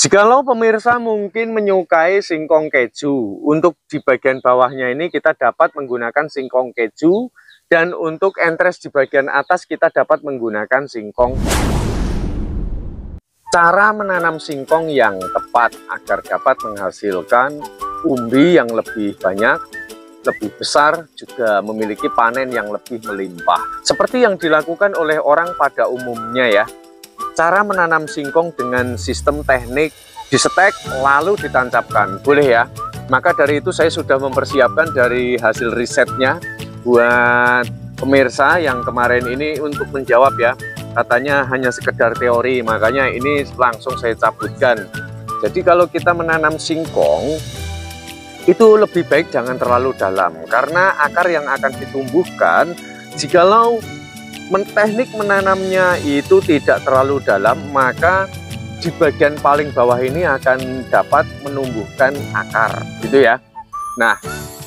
Jikalau pemirsa mungkin menyukai singkong keju, untuk di bagian bawahnya ini kita dapat menggunakan singkong keju, dan untuk entres di bagian atas kita dapat menggunakan singkong. Cara menanam singkong yang tepat agar dapat menghasilkan umbi yang lebih banyak, lebih besar, juga memiliki panen yang lebih melimpah. Seperti yang dilakukan oleh orang pada umumnya ya. Cara menanam singkong dengan sistem teknik disetek lalu ditancapkan, boleh ya. Maka dari itu saya sudah mempersiapkan dari hasil risetnya buat pemirsa yang kemarin ini untuk menjawab ya. Katanya hanya sekedar teori, makanya ini langsung saya cabutkan. Jadi kalau kita menanam singkong itu lebih baik jangan terlalu dalam, karena akar yang akan ditumbuhkan jikalau teknik menanamnya itu tidak terlalu dalam, maka di bagian paling bawah ini akan dapat menumbuhkan akar gitu ya. Nah,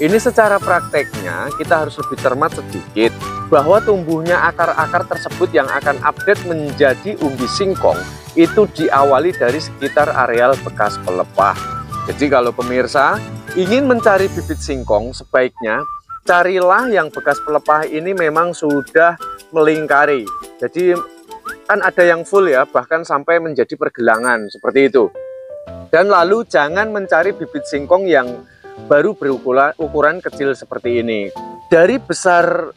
ini secara prakteknya kita harus lebih cermat sedikit bahwa tumbuhnya akar-akar tersebut yang akan update menjadi umbi singkong itu diawali dari sekitar areal bekas pelepah. Jadi kalau pemirsa ingin mencari bibit singkong, sebaiknya carilah yang bekas pelepah ini memang sudah melingkari. Jadi kan ada yang full ya, bahkan sampai menjadi pergelangan seperti itu. Dan lalu jangan mencari bibit singkong yang baru berukuran kecil seperti ini. Dari besar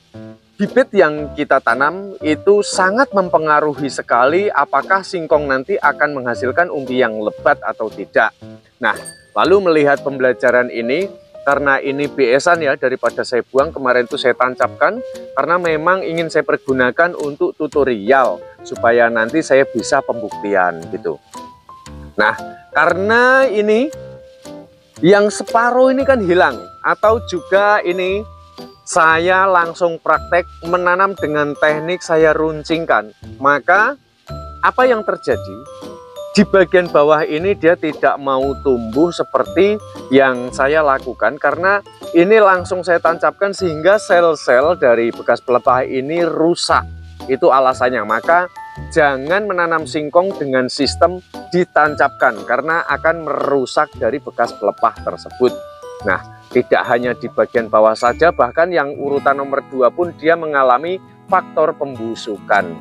bibit yang kita tanam itu sangat mempengaruhi sekali apakah singkong nanti akan menghasilkan umbi yang lebat atau tidak. Nah, lalu melihat pembelajaran ini, karena ini BS-an ya, daripada saya buang, kemarin itu saya tancapkan karena memang ingin saya pergunakan untuk tutorial supaya nanti saya bisa pembuktian gitu. Nah, karena ini yang separuh ini kan hilang, atau juga ini saya langsung praktek menanam dengan teknik saya runcingkan, maka apa yang terjadi? Di bagian bawah ini dia tidak mau tumbuh seperti yang saya lakukan, karena ini langsung saya tancapkan sehingga sel-sel dari bekas pelepah ini rusak. Itu alasannya. Maka jangan menanam singkong dengan sistem ditancapkan karena akan merusak dari bekas pelepah tersebut. Nah, tidak hanya di bagian bawah saja, bahkan yang urutan nomor 2 pun dia mengalami faktor pembusukan.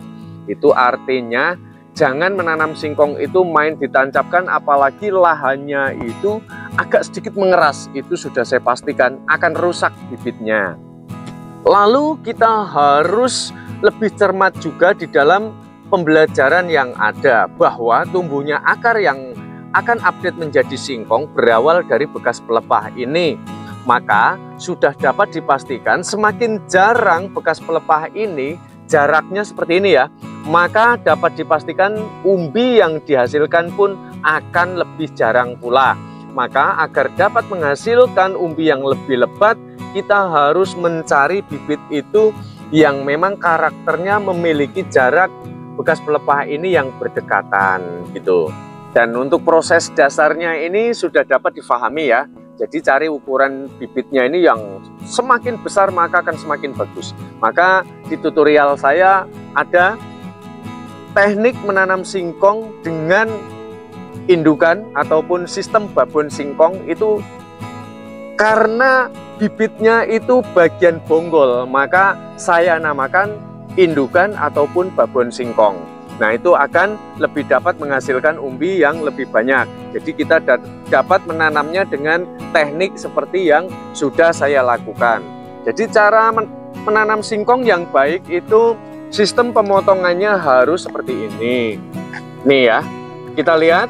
Itu artinya jangan menanam singkong itu main ditancapkan, apalagi lahannya itu agak sedikit mengeras. Itu sudah saya pastikan akan rusak bibitnya. Lalu kita harus lebih cermat juga di dalam pembelajaran yang ada, bahwa tumbuhnya akar yang akan update menjadi singkong berawal dari bekas pelepah ini. Maka sudah dapat dipastikan semakin jarang bekas pelepah ini, jaraknya seperti ini ya, maka dapat dipastikan umbi yang dihasilkan pun akan lebih jarang pula. Maka agar dapat menghasilkan umbi yang lebih lebat, kita harus mencari bibit itu yang memang karakternya memiliki jarak bekas pelepah ini yang berdekatan gitu. Dan untuk proses dasarnya ini sudah dapat difahami ya. Jadi cari ukuran bibitnya ini yang semakin besar maka akan semakin bagus. Maka di tutorial saya ada teknik menanam singkong dengan indukan ataupun sistem babon singkong itu, karena bibitnya itu bagian bonggol, maka saya namakan indukan ataupun babon singkong. Nah, itu akan lebih dapat menghasilkan umbi yang lebih banyak. Jadi kita dapat menanamnya dengan teknik seperti yang sudah saya lakukan. Jadi cara menanam singkong yang baik itu sistem pemotongannya harus seperti ini. Nih ya, kita lihat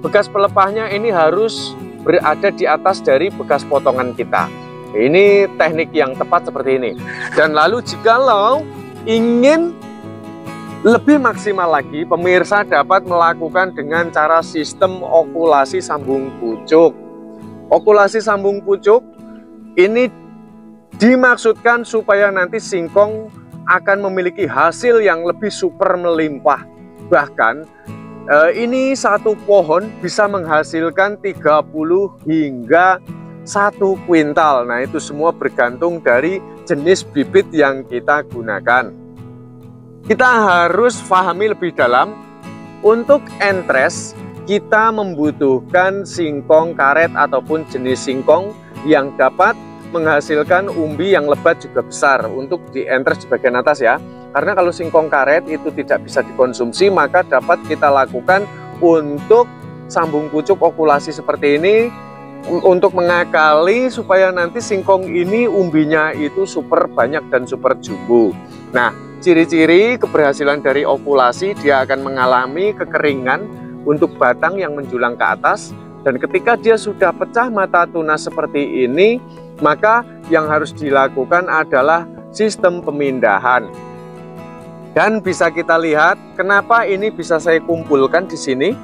bekas pelepahnya ini harus berada di atas dari bekas potongan kita. Ini teknik yang tepat seperti ini. Dan lalu jikalau ingin lebih maksimal lagi, pemirsa dapat melakukan dengan cara sistem okulasi sambung pucuk. Okulasi sambung pucuk ini dimaksudkan supaya nanti singkong akan memiliki hasil yang lebih super melimpah. Bahkan ini satu pohon bisa menghasilkan 30 hingga 1 kuintal. Nah, itu semua bergantung dari jenis bibit yang kita gunakan. Kita harus pahami lebih dalam untuk entres kita membutuhkan singkong karet ataupun jenis singkong yang dapat menghasilkan umbi yang lebat juga besar untuk dientres di bagian atas ya. Karena kalau singkong karet itu tidak bisa dikonsumsi, maka dapat kita lakukan untuk sambung pucuk okulasi seperti ini untuk mengakali supaya nanti singkong ini umbinya itu super banyak dan super jumbo. Nah, ciri-ciri keberhasilan dari okulasi, dia akan mengalami kekeringan untuk batang yang menjulang ke atas, dan ketika dia sudah pecah mata tunas seperti ini, maka yang harus dilakukan adalah sistem pemindahan. Dan bisa kita lihat kenapa ini bisa saya kumpulkan di sini,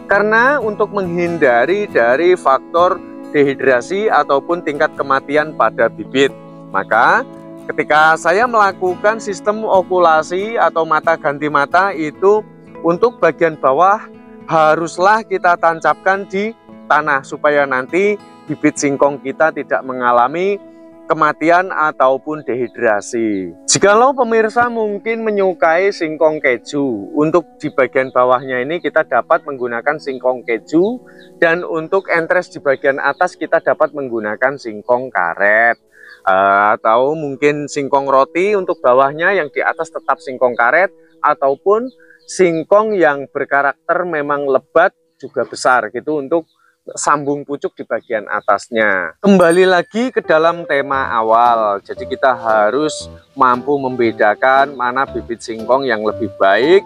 karena untuk menghindari dari faktor dehidrasi ataupun tingkat kematian pada bibit. Maka ketika saya melakukan sistem okulasi atau mata ganti mata itu, untuk bagian bawah haruslah kita tancapkan di tanah supaya nanti bibit singkong kita tidak mengalami kematian ataupun dehidrasi. Jikalau pemirsa mungkin menyukai singkong keju, untuk di bagian bawahnya ini kita dapat menggunakan singkong keju, dan untuk entres di bagian atas kita dapat menggunakan singkong karet. Atau mungkin singkong roti untuk bawahnya, yang di atas tetap singkong karet, ataupun singkong yang berkarakter memang lebat juga besar gitu untuk sambung pucuk di bagian atasnya. Kembali lagi ke dalam tema awal, jadi kita harus mampu membedakan mana bibit singkong yang lebih baik,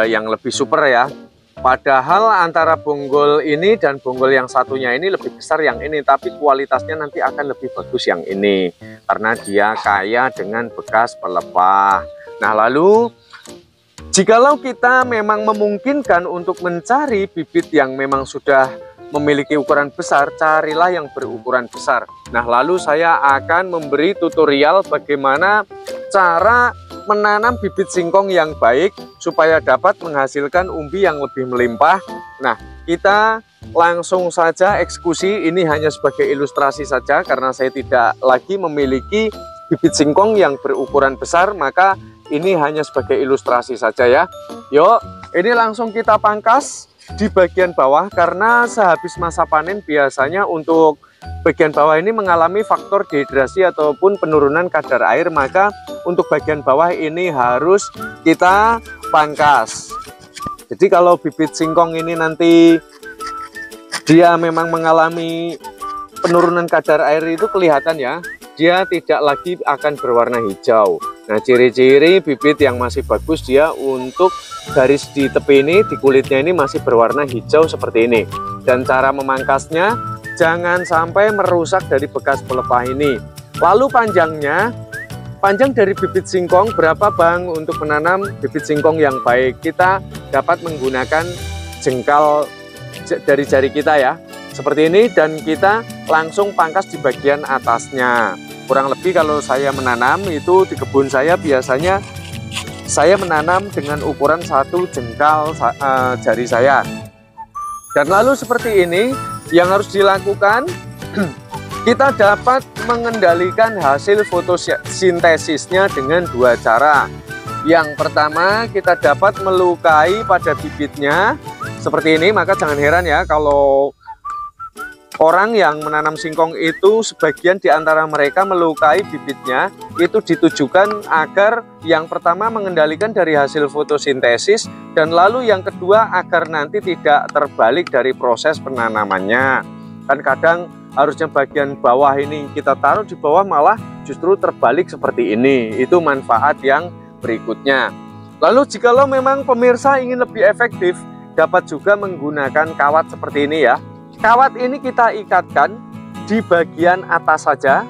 yang lebih super ya. Padahal antara bonggol ini dan bonggol yang satunya ini lebih besar yang ini, tapi kualitasnya nanti akan lebih bagus yang ini karena dia kaya dengan bekas pelepah. Nah, lalu jikalau kita memang memungkinkan untuk mencari bibit yang memang sudah memiliki ukuran besar, carilah yang berukuran besar. Nah, lalu saya akan memberi tutorial bagaimana cara menanam bibit singkong yang baik supaya dapat menghasilkan umbi yang lebih melimpah. Nah, kita langsung saja eksekusi. Ini hanya sebagai ilustrasi saja karena saya tidak lagi memiliki bibit singkong yang berukuran besar, maka ini hanya sebagai ilustrasi saja ya. Yuk, ini langsung kita pangkas di bagian bawah, karena sehabis masa panen biasanya untuk bagian bawah ini mengalami faktor dehidrasi ataupun penurunan kadar air, maka untuk bagian bawah ini harus kita pangkas. Jadi kalau bibit singkong ini nanti dia memang mengalami penurunan kadar air itu kelihatan ya, dia tidak lagi akan berwarna hijau. Nah, ciri-ciri bibit yang masih bagus, dia untuk garis di tepi ini, di kulitnya ini masih berwarna hijau seperti ini. Dan cara memangkasnya jangan sampai merusak dari bekas pelepah ini. Lalu panjangnya, panjang dari bibit singkong berapa Bang untuk menanam bibit singkong yang baik? Kita dapat menggunakan jengkal dari jari kita ya, seperti ini, dan kita langsung pangkas di bagian atasnya. Kurang lebih kalau saya menanam itu di kebun saya, biasanya saya menanam dengan ukuran 1 jengkal jari saya. Dan lalu seperti ini yang harus dilakukan, kita dapat mengendalikan hasil fotosintesisnya dengan 2 cara. Yang pertama, kita dapat melukai pada bibitnya seperti ini. Maka jangan heran ya kalau orang yang menanam singkong itu sebagian di antara mereka melukai bibitnya, itu ditujukan agar yang pertama mengendalikan dari hasil fotosintesis, dan lalu yang kedua agar nanti tidak terbalik dari proses penanamannya. Kan kadang harusnya bagian bawah ini kita taruh di bawah, malah justru terbalik seperti ini. Itu manfaat yang berikutnya. Lalu jikalau memang pemirsa ingin lebih efektif, dapat juga menggunakan kawat seperti ini ya. Kawat ini kita ikatkan di bagian atas saja,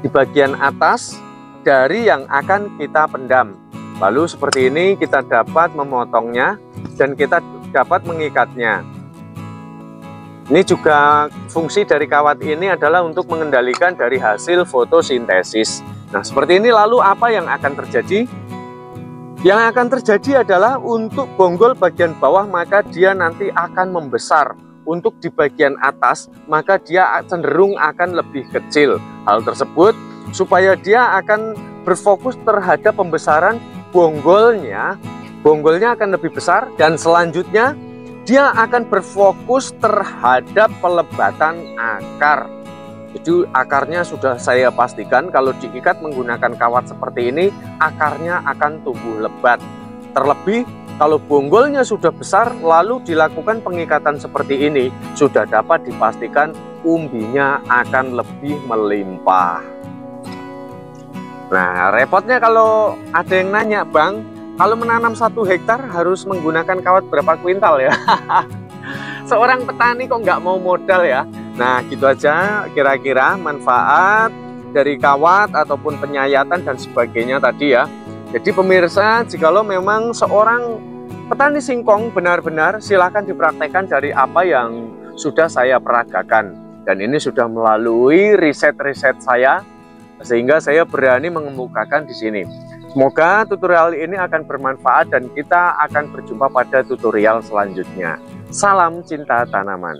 di bagian atas dari yang akan kita pendam. Lalu seperti ini kita dapat memotongnya dan kita dapat mengikatnya. Ini juga fungsi dari kawat ini adalah untuk mengendalikan dari hasil fotosintesis. Nah, seperti ini. Lalu apa yang akan terjadi? Yang akan terjadi adalah untuk bonggol bagian bawah, maka dia nanti akan membesar. Untuk di bagian atas, maka dia cenderung akan lebih kecil. Hal tersebut supaya dia akan berfokus terhadap pembesaran bonggolnya akan lebih besar, dan selanjutnya dia akan berfokus terhadap pelebatan akar. Jadi akarnya sudah saya pastikan kalau diikat menggunakan kawat seperti ini, akarnya akan tumbuh lebat. Terlebih kalau bonggolnya sudah besar lalu dilakukan pengikatan seperti ini, sudah dapat dipastikan umbinya akan lebih melimpah. Nah, repotnya kalau ada yang nanya, Bang, kalau menanam 1 hektar harus menggunakan kawat berapa kuintal ya? Seorang petani kok nggak mau modal ya? Nah, gitu aja kira-kira manfaat dari kawat ataupun penyayatan dan sebagainya tadi ya. Jadi pemirsa, jikalau memang seorang petani singkong benar-benar, silahkan dipraktekkan dari apa yang sudah saya peragakan. Dan ini sudah melalui riset-riset saya, sehingga saya berani mengemukakan di sini. Semoga tutorial ini akan bermanfaat dan kita akan berjumpa pada tutorial selanjutnya. Salam cinta tanaman.